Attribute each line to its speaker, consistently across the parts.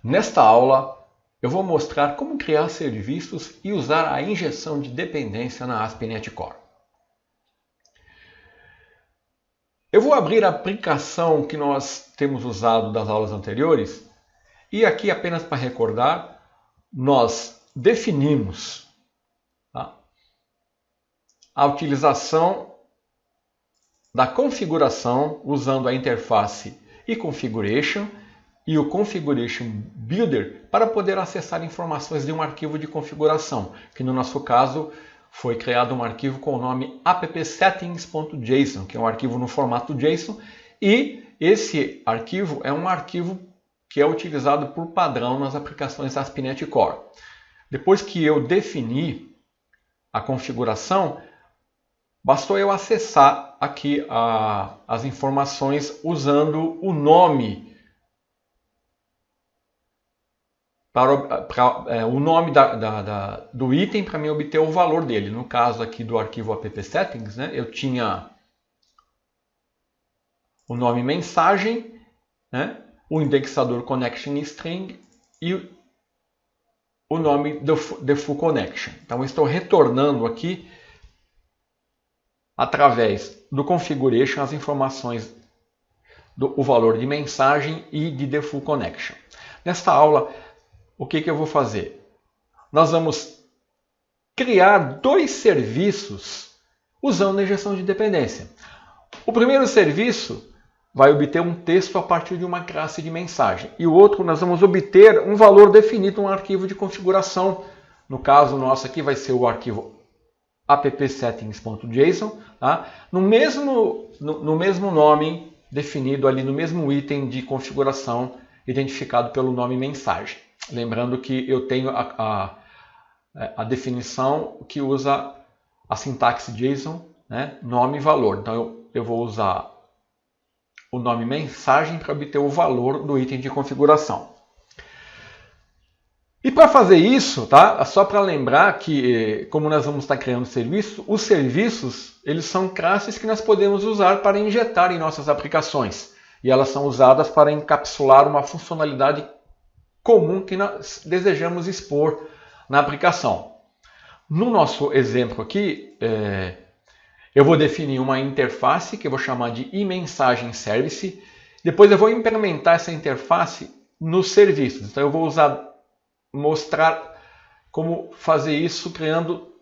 Speaker 1: Nesta aula, eu vou mostrar como criar serviços e usar a injeção de dependência na ASP.NET Core. Eu vou abrir a aplicação que nós temos usado das aulas anteriores e aqui, apenas para recordar, nós definimos a utilização da configuração usando a interface e-configuration e o Configuration Builder para poder acessar informações de um arquivo de configuração, que no nosso caso foi criado um arquivo com o nome appsettings.json, que é um arquivo no formato JSON, e esse arquivo é um arquivo que é utilizado por padrão nas aplicações ASP.NET Core. Depois que eu defini a configuração, bastou eu acessar aqui as informações usando o nome o nome do item para mim obter o valor dele. No caso aqui do arquivo appsettings, né, eu tinha o nome mensagem, né, o indexador connection string e o nome default connection. Então eu estou retornando aqui através do configuration as informações o valor de mensagem e de default connection. Nesta aula, o que eu vou fazer? Nós vamos criar dois serviços usando a injeção de dependência. O primeiro serviço vai obter um texto a partir de uma classe de mensagem. E o outro nós vamos obter um valor definido, um arquivo de configuração. No caso nosso aqui vai ser o arquivo appsettings.json, tá? no mesmo nome definido ali, no mesmo item de configuração identificado pelo nome mensagem. Lembrando que eu tenho a definição que usa a sintaxe JSON, né? Nome e valor. Então eu vou usar o nome mensagem para obter o valor do item de configuração. E para fazer isso, tá? Só para lembrar que, como nós vamos estar criando serviço, os serviços eles são classes que nós podemos usar para injetar em nossas aplicações. E elas são usadas para encapsular uma funcionalidade comum que nós desejamos expor na aplicação. No nosso exemplo aqui, eu vou definir uma interface que eu vou chamar de eMessaging Service. Depois eu vou implementar essa interface nos serviços. Então eu vou mostrar como fazer isso criando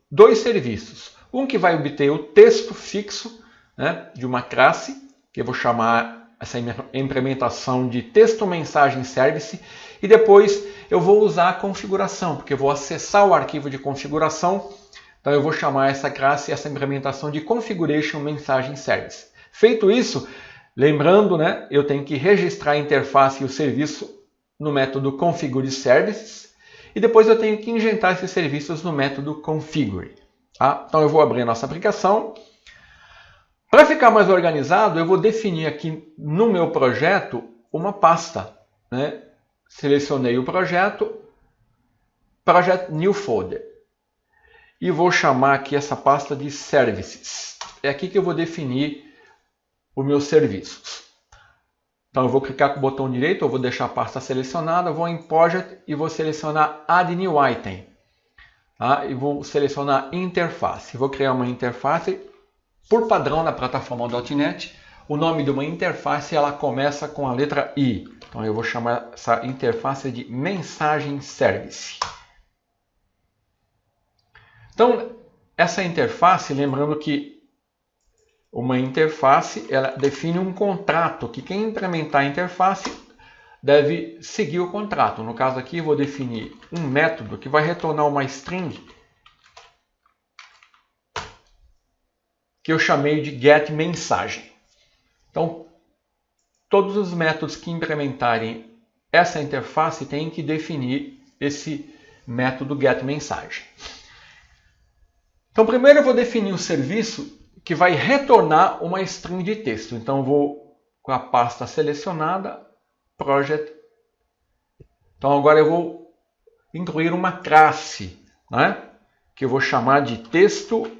Speaker 1: dois serviços. Um que vai obter o texto fixo, né, de uma classe, que eu vou chamar essa implementação de texto mensagem service, e depois eu vou usar a configuração, porque eu vou acessar o arquivo de configuração, então eu vou chamar essa classe, essa implementação de configuration mensagem service. Feito isso, lembrando, né, eu tenho que registrar a interface e o serviço no método configure services, e depois eu tenho que injetar esses serviços no método configure. Tá? Então eu vou abrir a nossa aplicação. Para ficar mais organizado, eu vou definir aqui no meu projeto uma pasta, né? Selecionei o projeto, Project New Folder. E vou chamar aqui essa pasta de Services. É aqui que eu vou definir os meus serviços. Então eu vou clicar com o botão direito, eu vou deixar a pasta selecionada, vou em Project e vou selecionar Add New Item. Tá? E vou selecionar Interface. Vou criar uma interface. Por padrão na plataforma .NET, o nome de uma interface ela começa com a letra I. Então eu vou chamar essa interface de Mensagem Service. Então essa interface, lembrando que uma interface ela define um contrato, que quem implementar a interface deve seguir o contrato. No caso aqui eu vou definir um método que vai retornar uma string que eu chamei de getMensagem. Então, todos os métodos que implementarem essa interface têm que definir esse método getMensagem. Então, primeiro eu vou definir um serviço que vai retornar uma string de texto. Então, eu vou com a pasta selecionada, Project. Então, agora eu vou incluir uma classe, né, que eu vou chamar de texto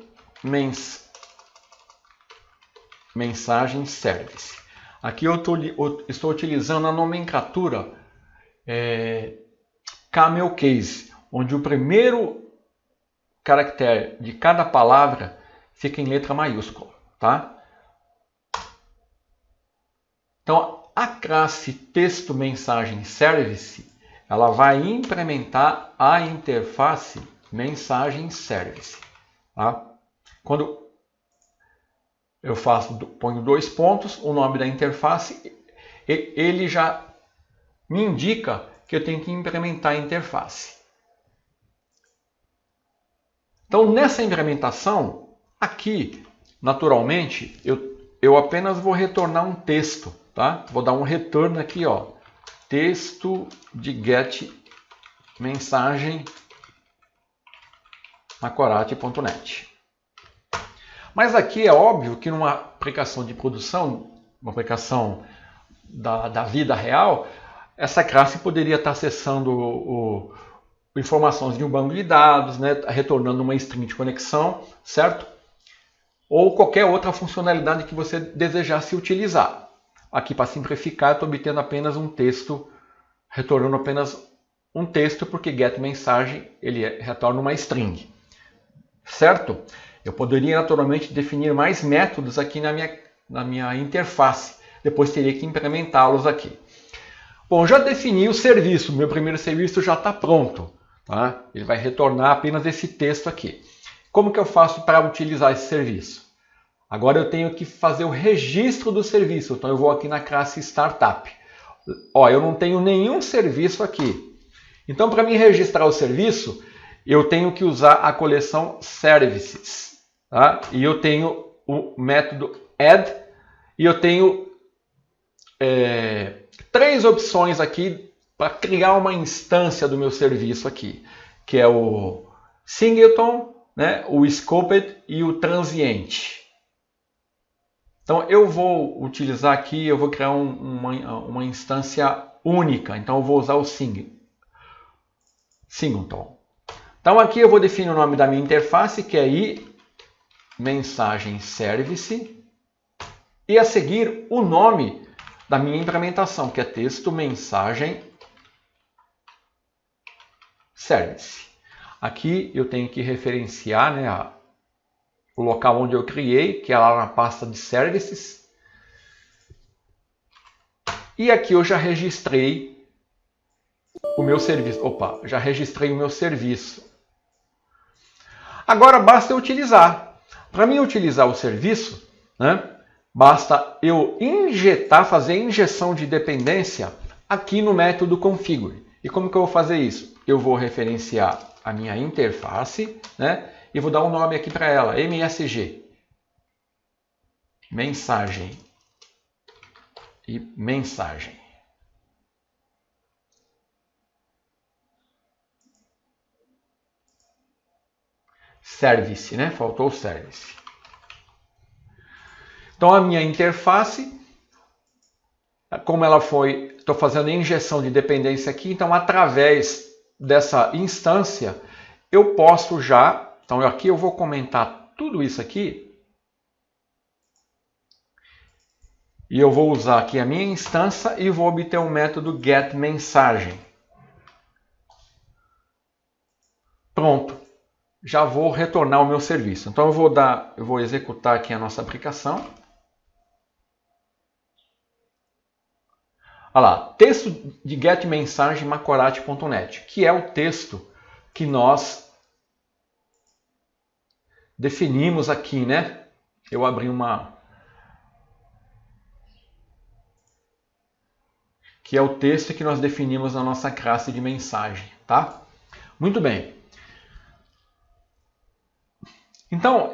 Speaker 1: mensagem service. Aqui eu estou utilizando a nomenclatura camel case, onde o primeiro caractere de cada palavra fica em letra maiúscula, tá? Então, a classe texto mensagem service, ela vai implementar a interface mensagem service, tá? Quando eu ponho 2 pontos, o nome da interface, ele já me indica que eu tenho que implementar a interface. Então, nessa implementação, aqui, naturalmente, eu apenas vou retornar um texto, tá? Vou dar um return aqui, ó, texto de get mensagem macorati.net. Mas aqui é óbvio que numa aplicação de produção, uma aplicação da vida real, essa classe poderia estar acessando informações de um banco de dados, né, retornando uma string de conexão, certo? Ou qualquer outra funcionalidade que você desejasse utilizar. Aqui, para simplificar, eu estou obtendo apenas um texto, retornando apenas um texto, porque get mensagem ele retorna uma string, certo? Eu poderia naturalmente definir mais métodos aqui na minha interface, depois teria que implementá-los aqui. Bom, já defini o serviço, meu primeiro serviço já está pronto, tá? Ele vai retornar apenas esse texto aqui. Como que eu faço para utilizar esse serviço? Agora eu tenho que fazer o registro do serviço, então eu vou aqui na classe Startup. Ó, eu não tenho nenhum serviço aqui. Então, para me registrar o serviço, eu tenho que usar a coleção Services. Tá? E eu tenho o método Add, e eu tenho 3 opções aqui para criar uma instância do meu serviço aqui, que é o Singleton, né, o Scoped e o Transient. Então eu vou utilizar aqui, eu vou criar uma instância única, então eu vou usar o Singleton. Então aqui eu vou definir o nome da minha interface, que é mensagem service, e a seguir o nome da minha implementação, que é texto mensagem service. Aqui eu tenho que referenciar, né, o local onde eu criei, que é lá na pasta de services. E aqui eu já registrei o meu serviço. Opa, já registrei o meu serviço. Agora basta eu utilizar. Para mim utilizar o serviço, né, basta eu fazer a injeção de dependência aqui no método configure. E como que eu vou fazer isso? Eu vou referenciar a minha interface, né, e vou dar um nome aqui para ela, MSG. Mensagem. E mensagem. Service, né? Faltou o service. Então a minha interface, como ela foi, estou fazendo a injeção de dependência aqui, então através dessa instância eu posso já, então aqui eu vou comentar tudo isso aqui e eu vou usar aqui a minha instância e vou obter um método getMensagem. Pronto. Já vou retornar o meu serviço. Então eu vou executar aqui a nossa aplicação. Olha lá, texto de getMensagem macorati.net, que é o texto que nós definimos aqui, né? Eu abri que é o texto que nós definimos na nossa classe de mensagem, tá? Muito bem. Então,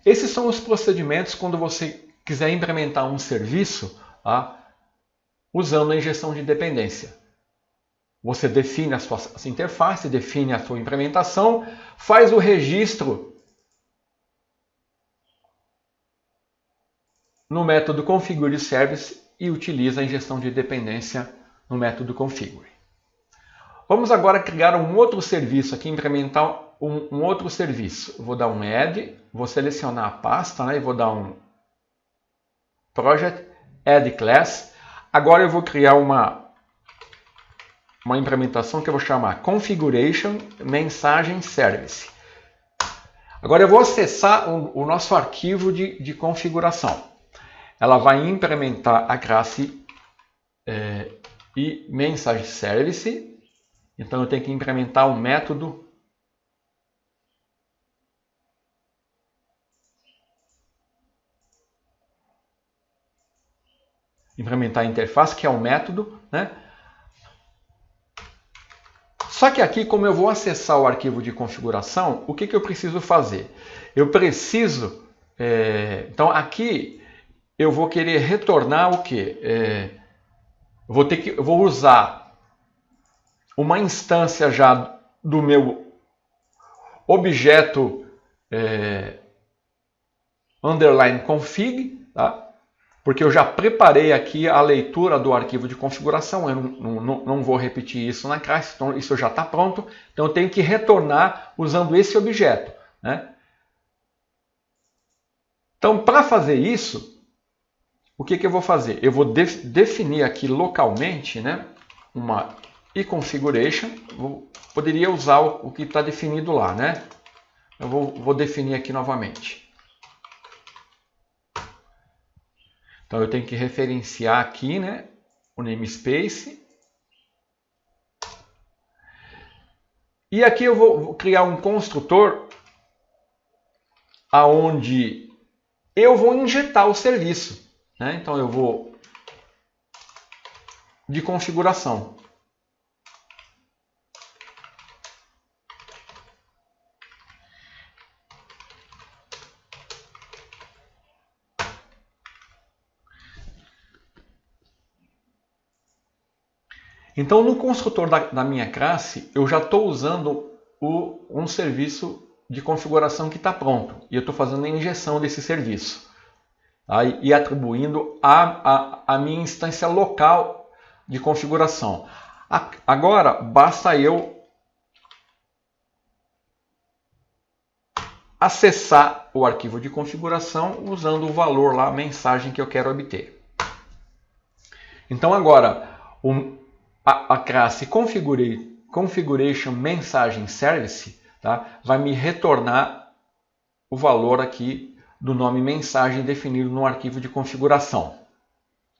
Speaker 1: esses são os procedimentos quando você quiser implementar um serviço, tá, usando a injeção de dependência. Você define a sua interface, define a sua implementação, faz o registro no método configure service e utiliza a injeção de dependência no método configure. Vamos agora criar um outro serviço aqui, implementar um outro serviço. Eu vou dar um add, vou selecionar a pasta, né, e vou dar um project, add class. Agora eu vou criar uma uma implementação que eu vou chamar Configuration Mensagem Service. Agora eu vou acessar o nosso arquivo de configuração. Ela vai implementar a classe e Mensagem Service. Então eu tenho que implementar um método implementar a interface, que é um método, né? Só que aqui, como eu vou acessar o arquivo de configuração, o que eu preciso fazer? Eu preciso... então, aqui eu vou querer retornar o quê? Eu vou usar uma instância já do meu objeto underline config, tá? Porque eu já preparei aqui a leitura do arquivo de configuração, eu não vou repetir isso na classe, então isso já está pronto, então eu tenho que retornar usando esse objeto, né? Então, para fazer isso, o que eu vou fazer? Eu vou definir aqui localmente, né, uma e-configuration, poderia usar o que está definido lá, né? Eu vou definir aqui novamente. Então eu tenho que referenciar aqui, né, o namespace. E aqui eu vou criar um construtor aonde eu vou injetar o serviço, né? Então eu vou de configuração. Então, no construtor da minha classe, eu já estou usando um serviço de configuração que está pronto. E eu estou fazendo a injeção desse serviço. Tá? E atribuindo a minha instância local de configuração. Agora, basta eu acessar o arquivo de configuração usando o valor lá, a mensagem que eu quero obter. Então, agora, a classe Configuration Mensagem Service, tá, vai me retornar o valor aqui do nome mensagem definido no arquivo de configuração.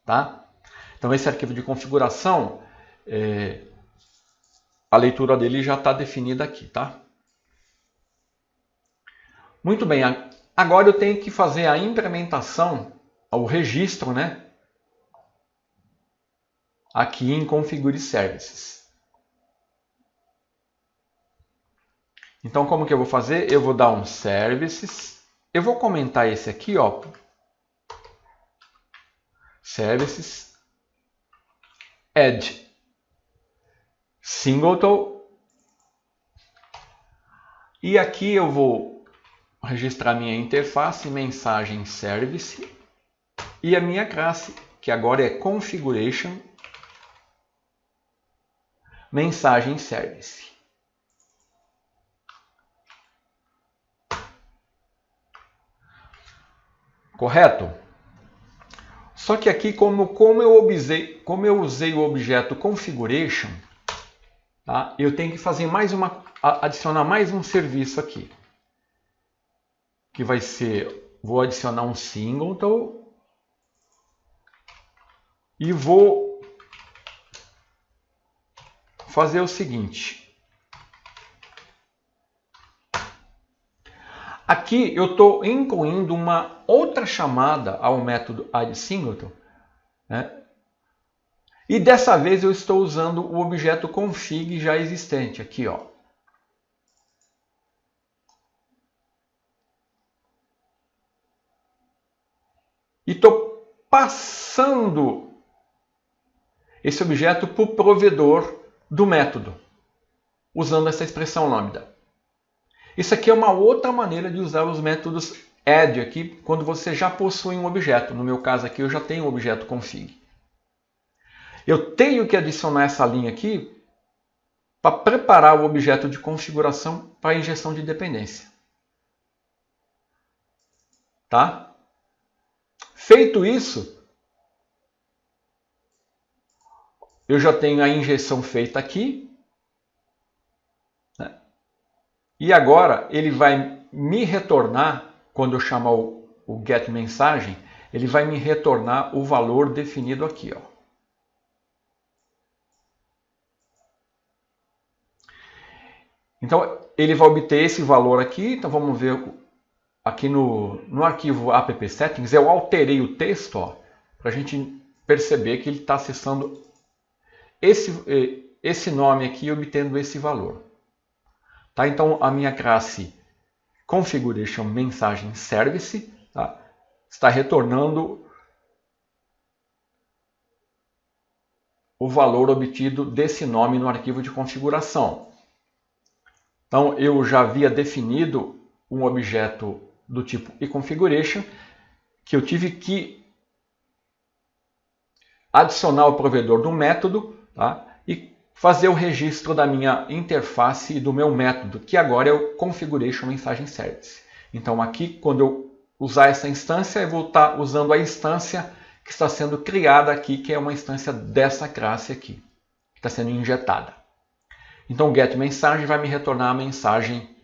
Speaker 1: Tá? Então esse arquivo de configuração, a leitura dele já está definida aqui. Tá? Muito bem, agora eu tenho que fazer a implementação, o registro, né, aqui em Configure Services. Então, como que eu vou fazer? Eu vou dar um Services. Eu vou comentar esse aqui, ó. Services. Add. Singleton. E aqui eu vou registrar minha interface, mensagem Service. E a minha classe, que agora é Configuration Mensagem Service. Correto? Só que aqui, como eu usei o objeto Configuration, tá, eu tenho que fazer adicionar mais um serviço aqui. Que vai ser, vou adicionar um singleton e vou fazer o seguinte. Aqui eu estou incluindo uma outra chamada ao método addSingleton, né? E dessa vez eu estou usando o objeto config já existente aqui, ó. E estou passando esse objeto para o provedor do método, usando essa expressão lambda. Isso aqui é uma outra maneira de usar os métodos add aqui, quando você já possui um objeto. No meu caso aqui, eu já tenho um objeto config. Eu tenho que adicionar essa linha aqui para preparar o objeto de configuração para a injeção de dependência. Tá? Feito isso, eu já tenho a injeção feita aqui, né? E agora ele vai me retornar, quando eu chamar o getMensagem, ele vai me retornar o valor definido aqui, ó. Então, ele vai obter esse valor aqui. Então, vamos ver aqui no arquivo app-settings. Eu alterei o texto para a gente perceber que ele está acessando esse nome aqui e obtendo esse valor. Tá? Então, a minha classe configuration mensagem service, tá, está retornando o valor obtido desse nome no arquivo de configuração. Então, eu já havia definido um objeto do tipo eConfiguration, que eu tive que adicionar o provedor do método, tá? E fazer o registro da minha interface e do meu método, que agora é o Configuration Mensagem Service. Então, aqui, quando eu usar essa instância, eu vou estar usando a instância que está sendo criada aqui, que é uma instância dessa classe aqui, que está sendo injetada. Então, o getMensagem vai me retornar a mensagem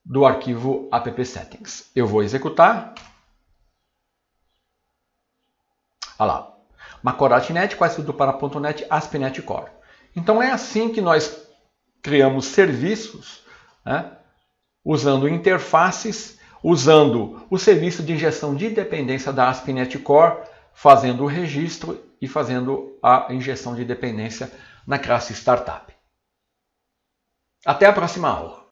Speaker 1: do arquivo app-settings. Eu vou executar. Olha lá. Macore.net, quase tudo para .NET, ASP.NET Core. Então, é assim que nós criamos serviços, né, usando interfaces, usando o serviço de injeção de dependência da ASP.NET Core, fazendo o registro e fazendo a injeção de dependência na classe Startup. Até a próxima aula.